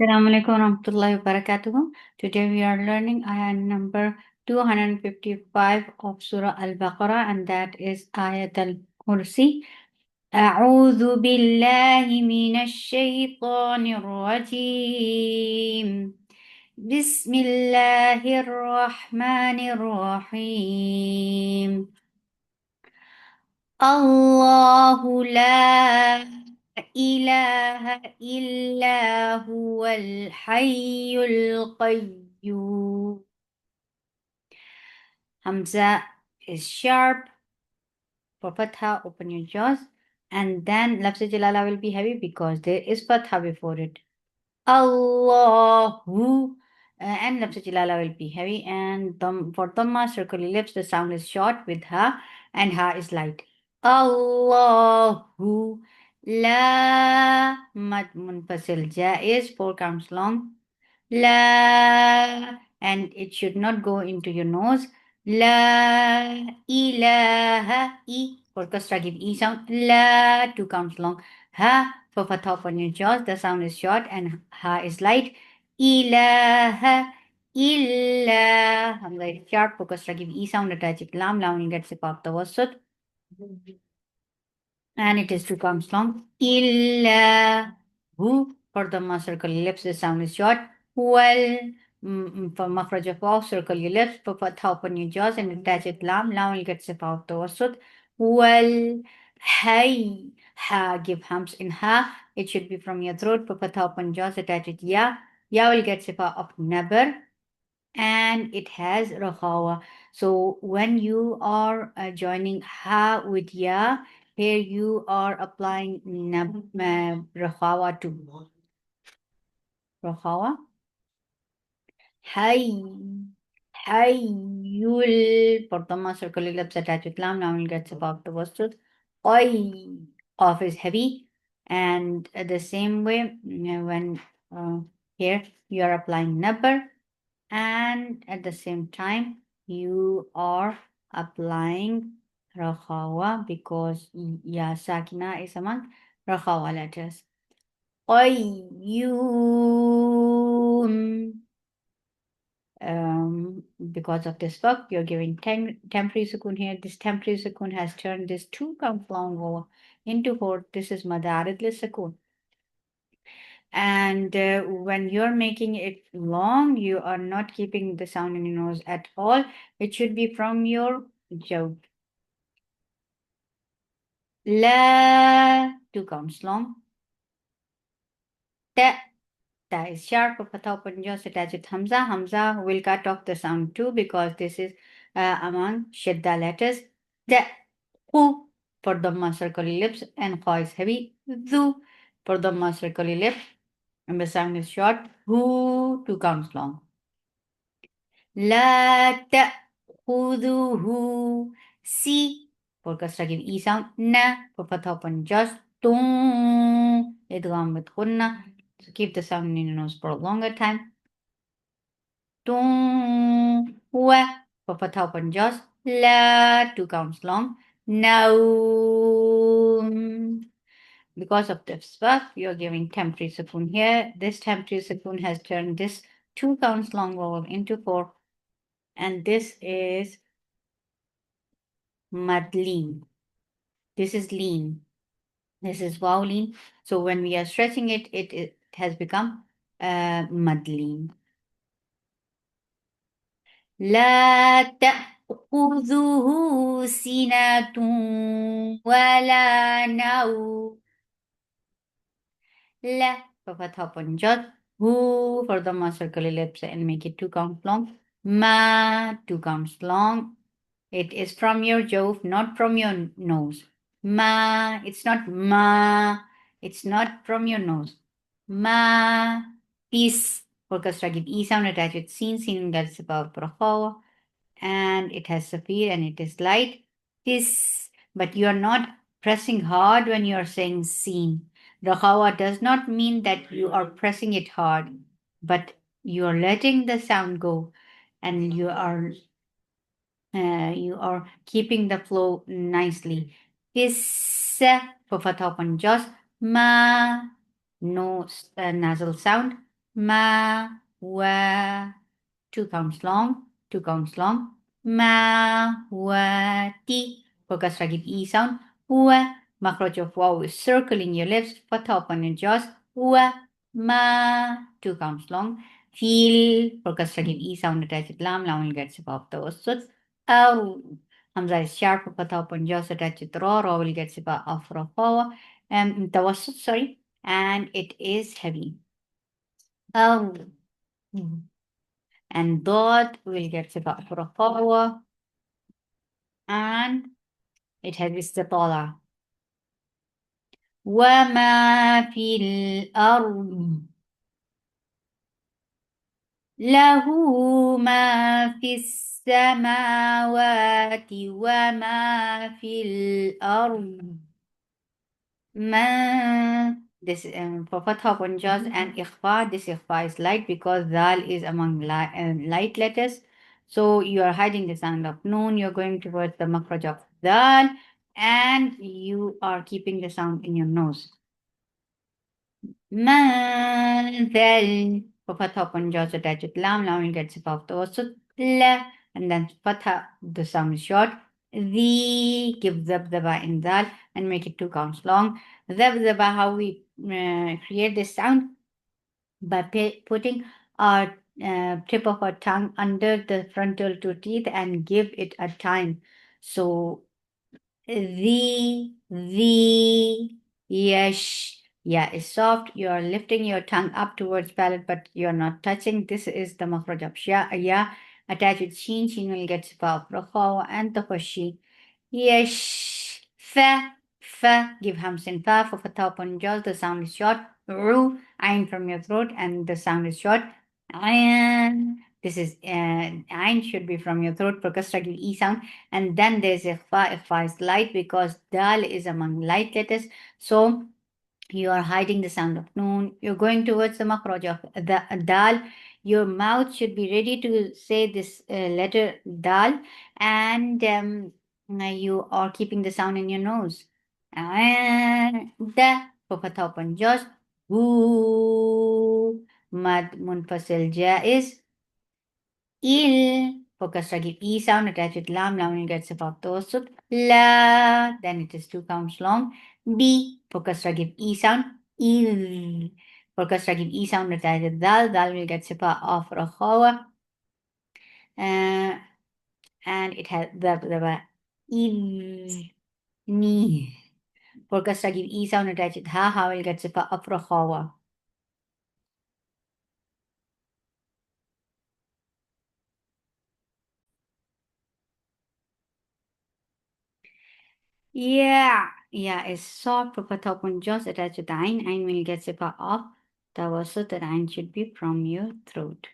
Assalamu alaikum warahmatullahi wabarakatuh. Today we are learning ayah number 255 of Surah Al-Baqarah, and that is Ayat Al Kursi. أعوذ بالله من الشيطان الرجيم بسم الله الرحمن الرحيم الله لا إله إلا هو الحي القيوم. Hamza is sharp. For Fatha, open your jaws. And then Lafz Jalala will be heavy because there is Fatha before it. Allahu. And Lafz Jalala will be heavy. And for Dhamma, circle your lips. The sound is short with Ha, and Ha is light. Allahu. La. Mad munfasil. Jaiz. 4 counts long. La, and it should not go into your nose. La ilaha, I for kasra, give E sound. La, 2 counts long. Ha for fatha on your jaws, the sound is short and ha is light. Ilaha illa, hamza is sharp for kasra, give E sound, attach it lam, lam will get sip off the wasut. And it is 2 counts long. Illa hu for the circle your lips, the sound is short. Well, for makhraj of waw, circle your lips, for fatha open your jaws and attach it lam. Lam will get sip out the wasut. Well, hay, ha, give hums in ha. It should be from your throat. For fatha open jaws, attach it ya. Ya will get sifa of never. And it has rakhawa. So when you are joining ha with ya, here you are applying rakhawa to rakhawa. Hay, hayyul. For Dhamma, circle your lips, attach with lam. Now we'll get above the wastud. Oy, off is heavy. And the same way, when here you are applying nabar, and at the same time you are applying rakhawa because ya sakina is among rakhawa letters. Qayyum. Because of this work, you're giving temporary sukun here. This temporary sukun has turned this 2 count long vowel into 4. This is madarid sukun. And when you're making it long, you are not keeping the sound in your nose at all. It should be from your jaw. La, 2 counts long. Ta, ta is sharp. Patha open jaws, attach with hamza. Hamza will cut off the sound too because this is among shadda letters. Ta, hu, for dhamma circle lips, and kha is heavy. Dhu, for dhamma circle lips, and the sound is short. Hu, 2 counts long. La ta'khuduhu. Si for kasra give E sound. Na for fatha open just. Tum idgham with ghunna. So keep the sound in your nose for a longer time. Tum wa for fatha open just. La 2 counts long. Now because of this verb, you're giving temporary sukun here. This temporary sukun has turned this 2 counts long vowel into 4. And this is madleen. This is lean. This is wow lean. So when we are stretching it, it has become madleen. لا تأخذه سنة ولا نوم. La for fatha upon jot. Who for the circle ellipse and make it 2 counts long. Ma 2 counts long. It is from your jaw, not from your nose. Ma, it's not ma, it's not from your nose. Ma, peace. For kasra give E sound attached with sin gets above prahawa, and it has safir and it is light. This, but you are not pressing hard when you are saying sin. Rahawa does not mean that you are pressing it hard, but you are letting the sound go, and you are keeping the flow nicely. Is for fatha upon jaws. Ma, no nasal sound. Ma, wa. Two counts long, two counts long. Ma, wa, ti. For kasra, give E sound. Wa, makhraj of waw is circling your lips. Fatha upon your jaws. Wa, ma. Two counts long. Feel. For kasra, give E sound. Attach it. Lam, lam will get sip off the wasut. Aw. Hamza is sharp. For fatha upon jaws. Attach it. Ra, ra will get sip off rafawa. Tawassut, sorry. And it is heavy. Aw. And dot will get صفة رخاوة and it has استطالة وما في الأرض له ما في السماوات وما في الأرض ما this for fatha punjas and ikhfa. This ikhfa is light because dal is among light letters. So you are hiding the sound of noon. You're going towards the makhraj of dal, and you are keeping the sound in your nose. Manzal for fatha punjas attached with lam. Lam will get sip off the wasut la, and then fatha the sound is short. The give zabdaba in dal and make it two counts long. Zabdaba, how we create this sound by putting our tip of our tongue under the frontal two teeth and give it a time. So the, yesh. Yeah, is soft. You are lifting your tongue up towards palate, but you're not touching. This is the makhraj of sha. Yeah, attach with sheen. Sheen will get sipa of and the fashi. Yesh. Fa. Fa. Give hamsin fa for fatha upon jaws. The sound is short. Ru. Ain from your throat, and the sound is short. Ain. This is ain should be from your throat for kasra give e sound. And then there's ikhfa. Ikhfa is light because dal is among light letters. So you are hiding the sound of noon. You're going towards the makhraj of the dal. Your mouth should be ready to say this letter dal, and you are keeping the sound in your nose. And the for fatha upon jaws. Woo. Mad munfasil jaiz. Il. For kasra give E sound attached with lam. Lam will get sif of tawasut. La. Then it is two counts long. B. For kasra give E sound. Il. For kasra give E sound attached with dal. Dal will get sifa of rakhawa. And it has the il. Ni. For kasra give E sound attached with ha. Ha will get sifa of rakhawa. Yeah, it's soft for top one just attached to the ain. Ain will get sipa off. Tawasut, the ain should be from your throat.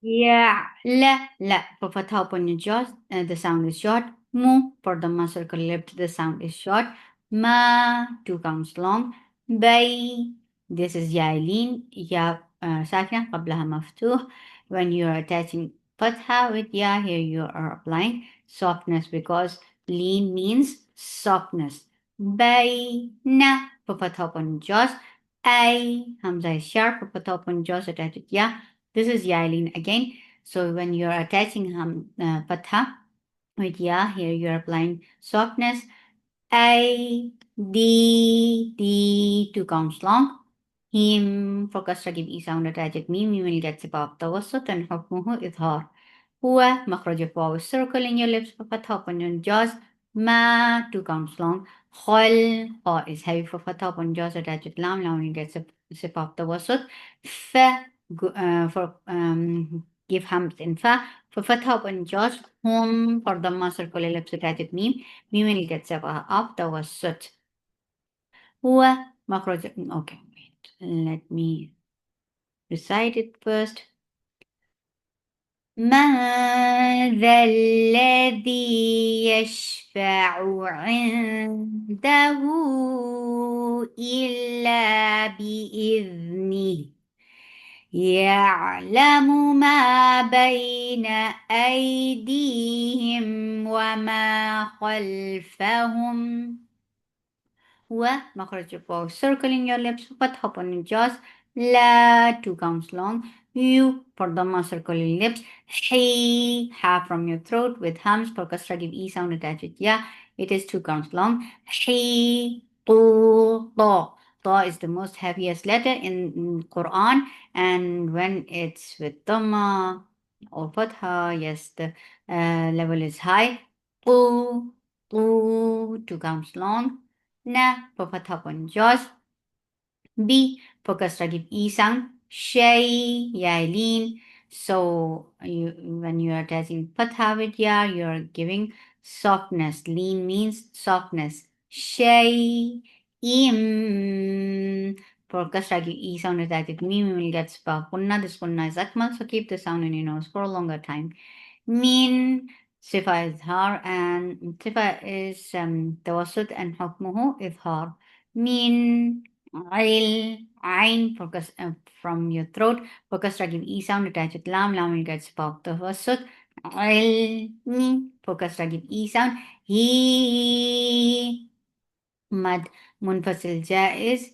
Yeah, la. For fatha upon your jaws, the sound is short. Mu, for the muscle lips, the sound is short. Ma, two counts long. Bay, this is yailin. Ya, sakina, qablaha maftuh. When you are attaching fatha with ya, here you are applying softness because lean means softness. Bay, na, for fatha upon jaws. Ay, hamza is sharp. For fatha upon jaws, attached with ya. This is yailin again. So when you're attaching fatha with ya, here you're applying softness. A, D, two counts long. Him, for kasra give E sound attached mim, you will get sibab tawassut and hukmuhu idhar. Huwa, makhraj of waw is circle in your lips for fatha upon your jaws. Ma, two counts long. Khol, kha is heavy for fatha upon jaws attached with lam, lam will get sibab tawassut. Fa, for give hams in fa. For fatha upon jaws. Hum, for dhamma circle lips attached with mim. Mim will get sibab of tawassut. Huwa, makhraj, okay, wait. Let me recite it first. من ذا الذي يشفع عنده إلا بإذنه يعلم ما بين أيديهم وما خلفهم و مخرج الواو circling your lips فتح upon your jaws لا 2 counts long you for dhamma circling lips he ha from your throat with hums for kasra give e sound attached with ya it is 2 counts long he tu ta is the most heaviest letter in Quran and when it's with dhamma or fatha yes the level is high tu 2 counts long na for fatha upon jaws B for kasra give e sound. Shay, yailin. So when you are attaching fatha with ya, you are giving softness. Lean means softness. Shay, im. For kasra give e sound attached with mim, will get spell punna. This punna is akmal, so keep the sound in your nose for a longer time. Min sifa is har and sifa is tawassut and hukmuhu izhar. Min Ain focus from your throat. Focus give E sound attached with lam. Lam will get spoke. The wasut. Ni focus give E sound. He mad munfasil jaiz.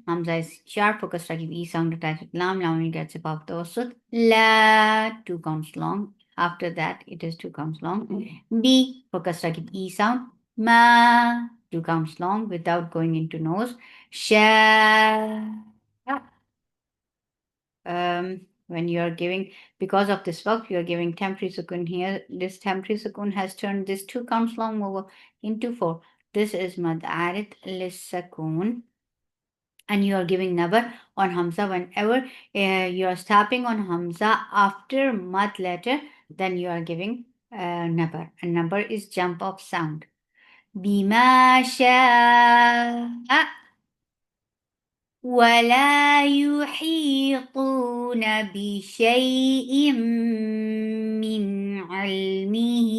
Hamza is sharp. Focus give E sound attached with lam. Lam will get spoke. The wasut. La 2 counts long. After that, it is 2 counts long. B focus give E sound. Ma 2 counts long without going into nose. Sha. When you are giving, because of this work, you are giving temporary sukun here. This temporary sukun has turned this 2 counts long over into 4. This is mad arid lisakun. And you are giving nabar on Hamza whenever you are stopping on Hamza after mad letter, then you are giving nabar. And nabar is jump of sound. بما شاء ولا يحيطون بشيء من علمه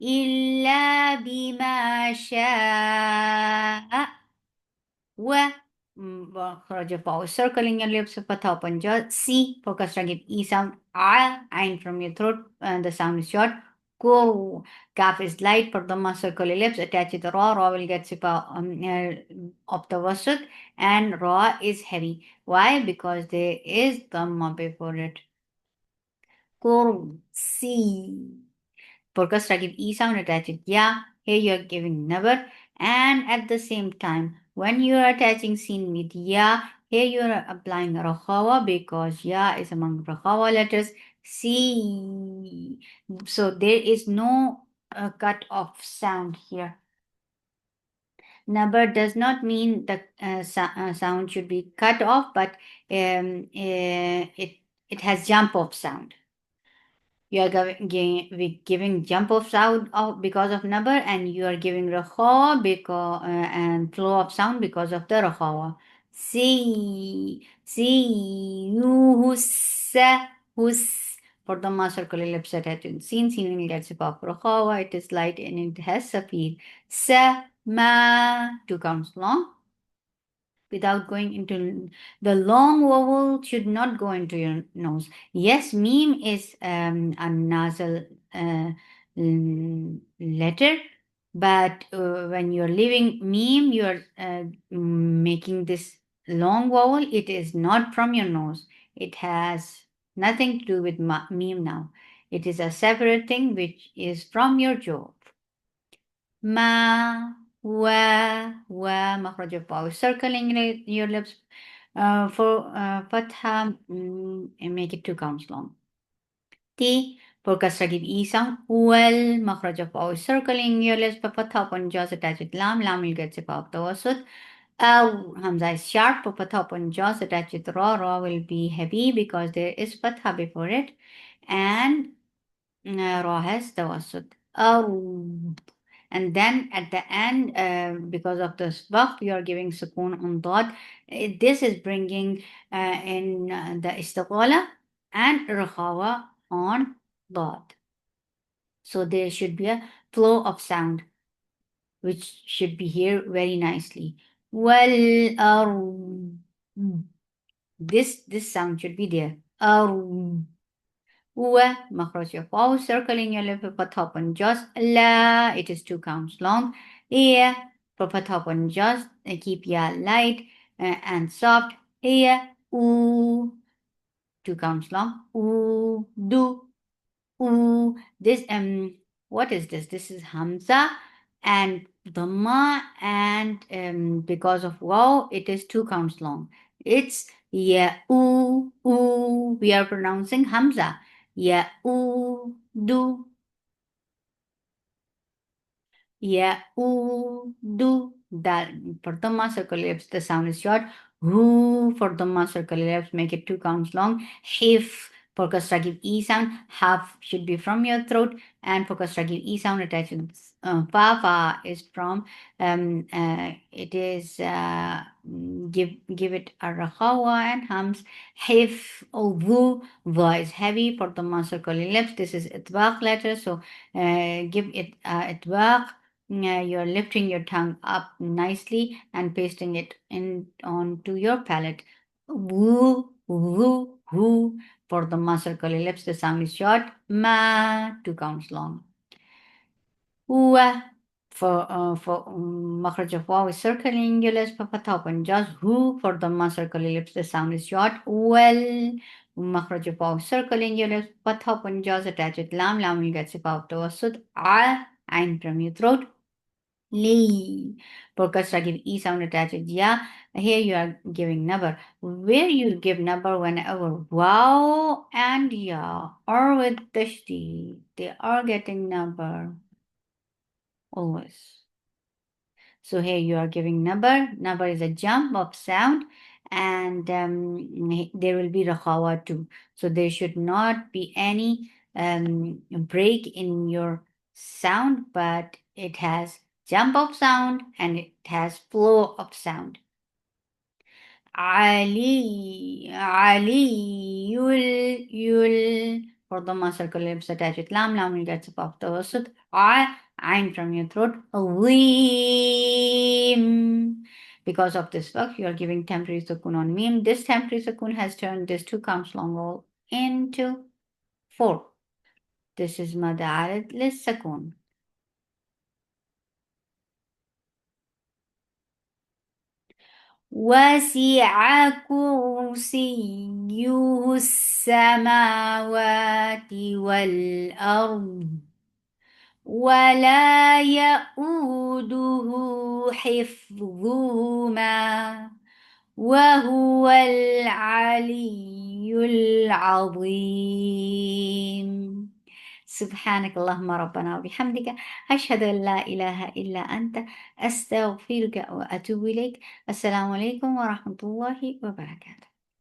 إلا بما شاء و خرج فوق circling your lips فتح open jaw C focus give E sound Ain from your throat the sound is short Go Kaf is light for Dhamma circle your lips attach it to Ra will get sipa of the wasut and Ra is heavy why because there is Dhamma before it Kursi Focus give E sound attach it yeah. Here you are giving never. And at the same time, when you are attaching sin with ya, here you are applying rakhawa because ya is among rakhawa letters. C. So there is no cut off sound here. Number does not mean the sound should be cut off, but it has jump off sound. You are giving jump of sound because of number, and you are giving rakhawa because and flow of sound because of the rakhawa. See you hus for the circular lips attached. Seen will get of rakhawa. It is light and it has safir. Sa ma 2 counts long without going into the long vowel should not go into your nose. Yes, meme is a nasal letter, but when you're leaving meme, you're making this long vowel. It is not from your nose. It has nothing to do with meme now. It is a separate thing which is from your jaw. Ma, wa, مخرج الواو. Circling your lips for fatha, and make it 2 counts long. T, for kasra give E sound. Well, مخرج الواو. Circling your lips for fatha upon jaws attached with lam. Lam will get zip out the wasut. Hamza is sharp for fatha upon jaws attached with ra. Ra will be heavy because there is fatha before it. And ra has the wasut. And then at the end, because of the waqf, you are giving sukoon on dot. This is bringing in the istiqala and rakhawa on dot. So there should be a flow of sound, which should be here very nicely. Well, this sound should be there. و مخرج of واو circling your lip for top and just لا it is two counts long إيه for top and just keep ya light and soft إيه oo two counts long oo do oo this what is this? This is Hamza and Dhamma and because of wow it is two counts long. It's yeah ooh we are pronouncing Hamza. Yeah ooh do yeah, do that for the circle ellipse, the sound is short. Who for the circle ellipse, make it two counts long. If for constructive E sound, half should be from your throat, and for constructive E sound attached to fa is from it is give it a rahawa and hums. If or vu is heavy for the circle ellipse. This is itbaq letter, so give it itbaq. You're lifting your tongue up nicely and pasting it in onto your palate. Woo, woo, woo. For the circle ellipse, the sound is short. Ma, two counts long. Wa, for makhraj of waw is circling your lips, top and just who. For the circle ellipse, the sound is short. Well, makhraj of waw is circling your lips, top and just attach it. Lam will get sip out to a sud. Ain from your throat. Lee. Because I give E sound attached. Yeah, here you are giving number. Where you give number whenever wow and yeah or with tashti, they are getting number always. So here you are giving number. Number is a jump of sound, and there will be rahawa too. So there should not be any break in your sound, but it has jump of sound and it has flow of sound. Ali, you'll for the muscle lips attach with lam will get above the wasut. Ain from your throat. Weem. Because of this work, you are giving temporary sukun on meme. This temporary sukun has turned this two counts long roll into four. This is madarat lis sukun. وسع كرسيه السماوات والأرض ولا يؤوده حفظهما وهو العلي العظيم. سبحانك اللهم ربنا وبحمدك أشهد أن لا إله إلا أنت أستغفرك وأتوب إليك. السلام عليكم ورحمة الله وبركاته.